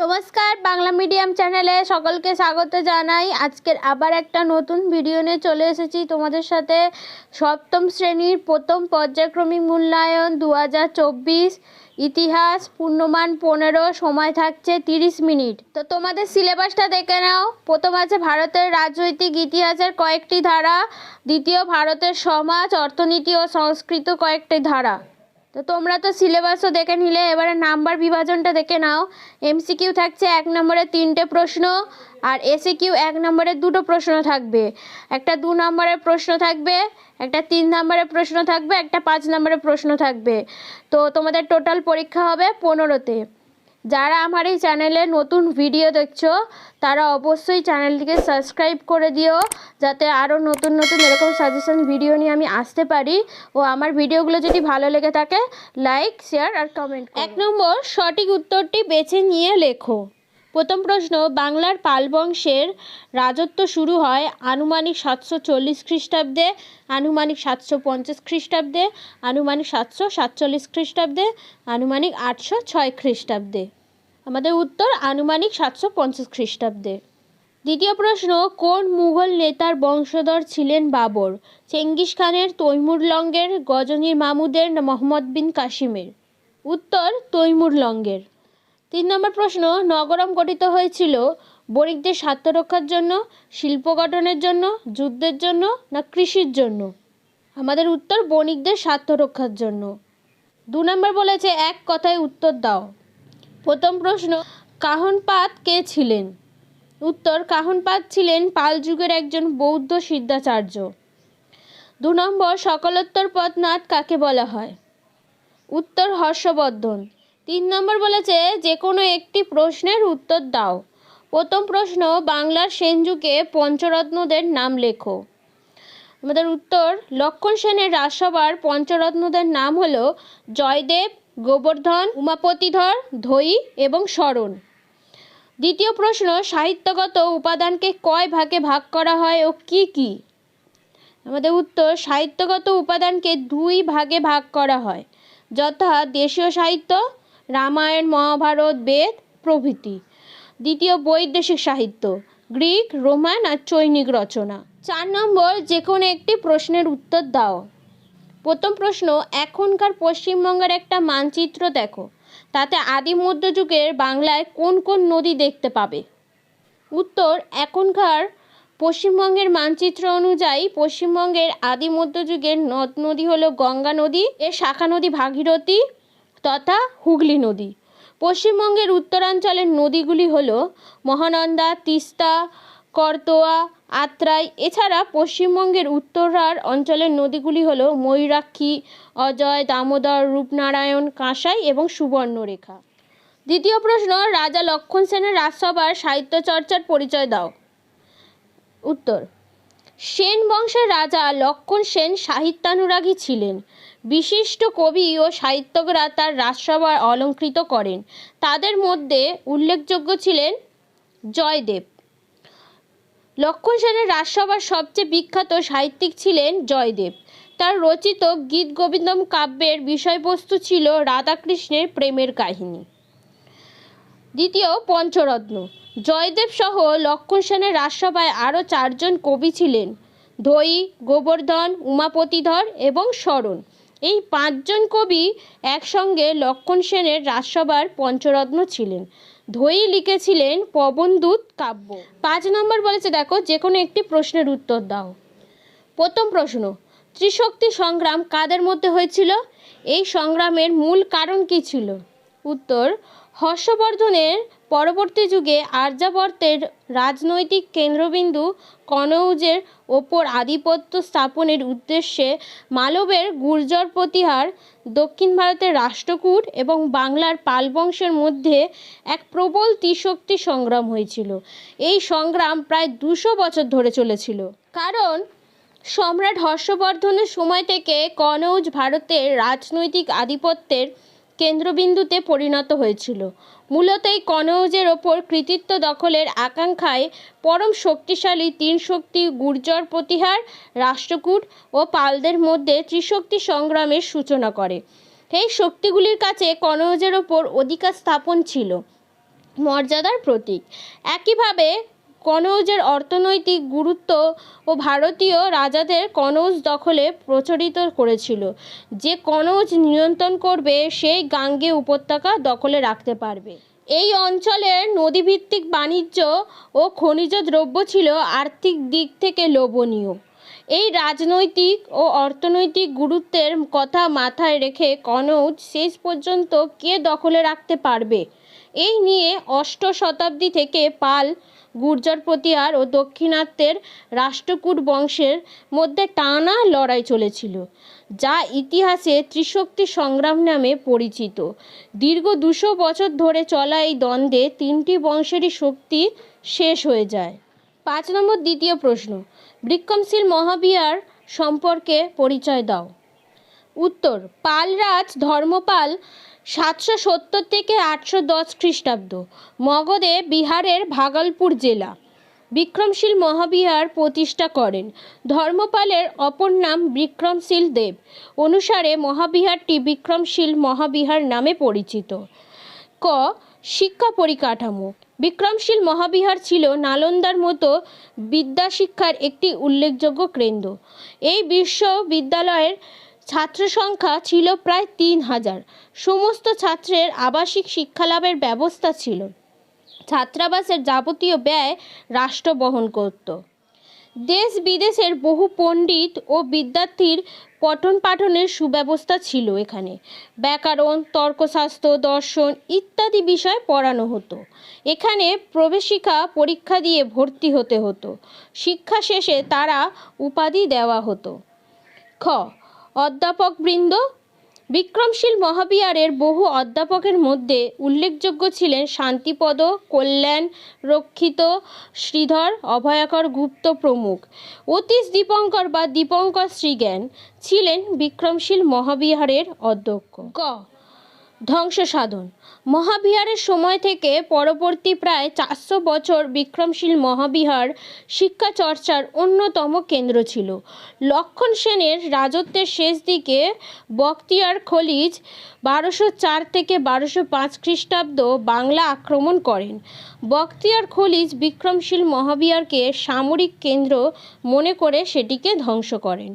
নমস্কার, বাংলা মিডিয়াম চ্যানেলে সকলকে স্বাগত জানাই। আজকের আবার একটা নতুন ভিডিও নিয়ে চলে এসেছি তোমাদের সাথে। সপ্তম শ্রেণীর প্রথম পর্যায়ক্রমিক মূল্যায়ন 2024 ইতিহাস পূর্ণমান 15, সময় থাকছে 30 মিনিট। তো তোমাদের সিলেবাসটা দেখে নাও। প্রথম আছে ভারতের রাজনৈতিক ইতিহাসের কয়েকটি ধারা, দ্বিতীয় ভারতের সমাজ, অর্থনীতি ও সংস্কৃত কয়েকটি ধারা। তো তোমরা তো সিলেবাসও দেখে নিলে, এবারে নাম্বার বিভাজনটা দেখে নাও। এমসিকিউ থাকছে 1 নম্বরে 3টে প্রশ্ন, আর এসিকিউ 1 নম্বরে 2টো প্রশ্ন থাকবে। একটা 2 নম্বরের প্রশ্ন থাকবে, একটা 3 নম্বরের প্রশ্ন থাকবে, একটা 5 নম্বরের প্রশ্ন থাকবে। তো তোমাদের টোটাল পরীক্ষা হবে 15তে। যারা আমার এই চ্যানেলে নতুন ভিডিও দেখছো তারা অবশ্যই চ্যানেলটিকে সাবস্ক্রাইব করে দিও, যাতে আরও নতুন নতুন এরকম সাজেশন ভিডিও নিয়ে আমি আসতে পারি। ও আমার ভিডিওগুলো যদি ভালো লেগে থাকে লাইক, শেয়ার আর কমেন্ট। 1 নম্বর, সঠিক উত্তরটি বেছে নিয়ে লেখো। প্রথম প্রশ্ন, বাংলার পাল বংশের রাজত্ব শুরু হয় আনুমানিক 740 খ্রিস্টাব্দে, আনুমানিক 750 খ্রিস্টাব্দে, আনুমানিক 747 খ্রিস্টাব্দে, আনুমানিক 806 খ্রিস্টাব্দে। আমাদের উত্তর আনুমানিক 750 খ্রিস্টাব্দে। দ্বিতীয় প্রশ্ন, কোন মুঘল নেতার বংশধর ছিলেন বাবর? চেঙ্গিস খানের, তৈমুর লঙ্গের, গজনীর মামুদের না মোহাম্মদ বিন কাসিমের? উত্তর তৈমুর লঙ্গের। 3 নম্বর প্রশ্ন, নগরম গঠিত হয়েছিল বণিকদের স্বার্থ রক্ষার জন্য, শিল্প গঠনের জন্য, যুদ্ধের জন্য না কৃষির জন্য? আমাদের উত্তর বণিকদের স্বার্থ রক্ষার জন্য। 2 নম্বর বলেছে এক কথায় উত্তর দাও। প্রথম প্রশ্ন, কাহনপাত কে ছিলেন? উত্তর কাহনপাত ছিলেন পাল যুগের একজন বৌদ্ধ সিদ্ধাচার্য। 2 নম্বর, সকলোত্তর পথনাথ কাকে বলা হয়? উত্তর হর্ষবর্ধন। 3 নম্বর বলেছে যে কোনো একটি প্রশ্নের উত্তর দাও। প্রথম প্রশ্ন, বাংলার সেন যুগে পঞ্চরত্নদের নাম লেখো। আমাদের উত্তর লক্ষণ সেনের রাজসভার পঞ্চরত্নদের নাম হলো জয়দেব, গোবর্ধন, উমাপতিধর, ধৈ এবং শরণ। দ্বিতীয় প্রশ্ন, সাহিত্যগত উপাদানকে কয় ভাগে ভাগ করা হয় ও কি কি? আমাদের উত্তর সাহিত্যগত উপাদানকে 2 ভাগে ভাগ করা হয়, যথা দেশীয় সাহিত্য, রামায়ণ, মহাভারত, বেদ প্রভৃতি। দ্বিতীয় বৈদেশিক সাহিত্য, গ্রিক, রোমান আর চৈনিক রচনা। 4 নম্বর, যে কোনো একটি প্রশ্নের উত্তর দাও। প্রথম প্রশ্ন, এখনকার পশ্চিমবঙ্গের একটা মানচিত্র দেখো, তাতে আদি মধ্যযুগের বাংলায় কোন কোন নদী দেখতে পাবে? উত্তর এখনকার পশ্চিমবঙ্গের মানচিত্র অনুযায়ী পশ্চিমবঙ্গের আদি মধ্যযুগের নদ নদী হলো গঙ্গা নদী, এর শাখা নদী ভাগীরথী তথা হুগলি নদী। পশ্চিমবঙ্গের উত্তরাঞ্চলের নদীগুলি হলো মহানন্দা, তিস্তা, করতোয়া, আত্রাই। এছাড়া পশ্চিমবঙ্গের উত্তরার অঞ্চলের নদীগুলি হলো ময়ূরাক্ষী, অজয়, দামোদর, রূপনারায়ণ, কাঁসাই এবং সুবর্ণরেখা। দ্বিতীয় প্রশ্ন, রাজা লক্ষণ সেনের রাজসভার সাহিত্য চর্চার পরিচয় দাও। উত্তর সেন বংশের রাজা লক্ষণ সেন সাহিত্যানুরাগী ছিলেন। বিশিষ্ট কবি ও সাহিত্যিকরা তার রাজসভা অলঙ্কৃত করেন। তাদের মধ্যে উল্লেখযোগ্য ছিলেন জয়দেব। লক্ষণ সেনের রাজসভার সবচেয়ে বিখ্যাত সাহিত্যিক ছিলেন জয়দেব। তার রচিত গীত গোবিন্দম কাব্যের বিষয়বস্তু ছিল রাধাকৃষ্ণের প্রেমের কাহিনী। দ্বিতীয় পঞ্চরত্ন, জয়দেব সহ লক্ষণ সেনের রাজসভায় আরও 4 জন কবি ছিলেন, ধৈ, গোবর্ধন, উমাপতিধর এবং শরণ। এই 5 জন কবি একসঙ্গে লক্ষণ সেনের রাজসভার পঞ্চরত্ন ছিলেন। ধৈ লিখেছিলেন পবনদূত কাব্য। 5 নম্বর বলেছে দেখো, যে কোনো একটি প্রশ্নের উত্তর দাও। প্রথম প্রশ্ন, ত্রিশক্তি সংগ্রাম কাদের মধ্যে হয়েছিল? এই সংগ্রামের মূল কারণ কী ছিল? উত্তর হর্ষবর্ধনের পরবর্তী যুগে আর্যাবর্তের রাজনৈতিক কেন্দ্রবিন্দু কনৌজের ওপর আধিপত্য স্থাপনের উদ্দেশ্যে মালবের গুর্জর প্রতিহার, দক্ষিণ ভারতের রাষ্ট্রকূট এবং বাংলার পাল বংশের মধ্যে এক প্রবল ত্রিশক্তি সংগ্রাম হয়েছিল। এই সংগ্রাম প্রায় 200 বছর ধরে চলেছিল। কারণ সম্রাট হর্ষবর্ধনের সময় থেকে কনৌজ ভারতের রাজনৈতিক আধিপত্যের কেন্দ্রবিন্দুতে পরিণত হয়েছিল। মূলত এই কনৌজের ওপর কৃতিত্ব দখলের আকাঙ্ক্ষায় পরম শক্তিশালী 3 শক্তি গুর্জর প্রতিহার, রাষ্ট্রকূট ও পালদের মধ্যে ত্রিশক্তি সংগ্রামের সূচনা করে। এই শক্তিগুলির কাছে কনৌজের ওপর অধিকার স্থাপন ছিল। মর্যাদার প্রতীক। একইভাবে কনৌজের অর্থনৈতিক গুরুত্ব ও ভারতীয় রাজাদের কনৌজ দখলে প্রচলিত করেছিল। যে কনৌজ নিয়ন্ত্রণ করবে সেই গাঙ্গে উপত্যকা দখলে রাখতে পারবে। এই অঞ্চলের নদীভিত্তিক বাণিজ্য ও খনিজ দ্রব্য ছিল আর্থিক দিক থেকে লোভনীয়। এই রাজনৈতিক ও অর্থনৈতিক গুরুত্বের কথা মাথায় রেখে কনৌজ শেষ পর্যন্ত কে দখলে রাখতে পারবে এই নিয়ে অষ্টম শতাব্দী থেকে পাল, গুর্জর প্রতিহার ও দাক্ষিণাত্যের রাষ্ট্রকূট বংশের মধ্যে টানা লড়াই চলেছিল, যা ইতিহাসে ত্রিশক্তি সংগ্রাম নামে পরিচিত। দীর্ঘ 200 বছর ধরে চলা এই দ্বন্দ্বে তিনটি বংশেরই শক্তি শেষ হয়ে যায়। 5 নম্বর দ্বিতীয় প্রশ্ন, বিক্রমশীল মহাবিহার সম্পর্কে পরিচয় দাও। উত্তর, পালরাজ ধর্মপাল 770 থেকে 810 খ্রিস্টাব্দ মগধে বিহারের ভাগলপুর জেলা বিক্রমশীল মহাবিহার প্রতিষ্ঠা করেন। ধর্মপালের অপর নাম বিক্রমশীল দেব অনুসারে মহাবিহারটি বিক্রমশীল মহাবিহার নামে পরিচিত। ক. শিক্ষা পরিকাঠামো। বিক্রমশীল মহাবিহার ছিল নালন্দার মতো বিদ্যাশিক্ষার একটি উল্লেখযোগ্য কেন্দ্র। এই বিশ্ববিদ্যালয়ের ছাত্র সংখ্যা ছিল প্রায় 3000। সমস্ত ছাত্রের আবাসিক শিক্ষালাভের ব্যবস্থা ছিল। ছাত্রাবাসের যাবতীয় ব্যয় রাষ্ট্র বহন করত। দেশ বিদেশের বহু পণ্ডিত ও বিদ্যার্থীর পঠন পাঠনের সুব্যবস্থা ছিল এখানে। ব্যাকরণ, তর্কশাস্ত্র, দর্শন ইত্যাদি বিষয় পড়ানো হতো। এখানে প্রবেশিকা পরীক্ষা দিয়ে ভর্তি হতে হতো। শিক্ষা শেষে তারা উপাধি দেওয়া হতো। খ. অধ্যাপকবৃন্দ। বিক্রমশীল মহাবিহারের বহু অধ্যাপকের মধ্যে উল্লেখযোগ্য ছিলেন শান্তিপদ, কল্যাণ, রক্ষিত, শ্রীধর, অভয়কর গুপ্ত প্রমুখ। অতীশ দীপঙ্কর বা দীপঙ্কর শ্রীজ্ঞান ছিলেন বিক্রমশীল মহাবিহারের অধ্যক্ষ। গ. ধ্বংস সাধন। মহাবিহারের সময় থেকে পরবর্তী প্রায় 400 বছর বিক্রমশীল মহাবিহার শিক্ষা চর্চার অন্যতম কেন্দ্র ছিল। লক্ষণ সেনের রাজত্বের শেষ দিকে বখতিয়ার খলজি 1204 থেকে 1205 খ্রিস্টাব্দ বাংলা আক্রমণ করেন। বখতিয়ার খলজি বিক্রমশীল মহাবিহারকে সামরিক কেন্দ্র মনে করে সেটিকে ধ্বংস করেন।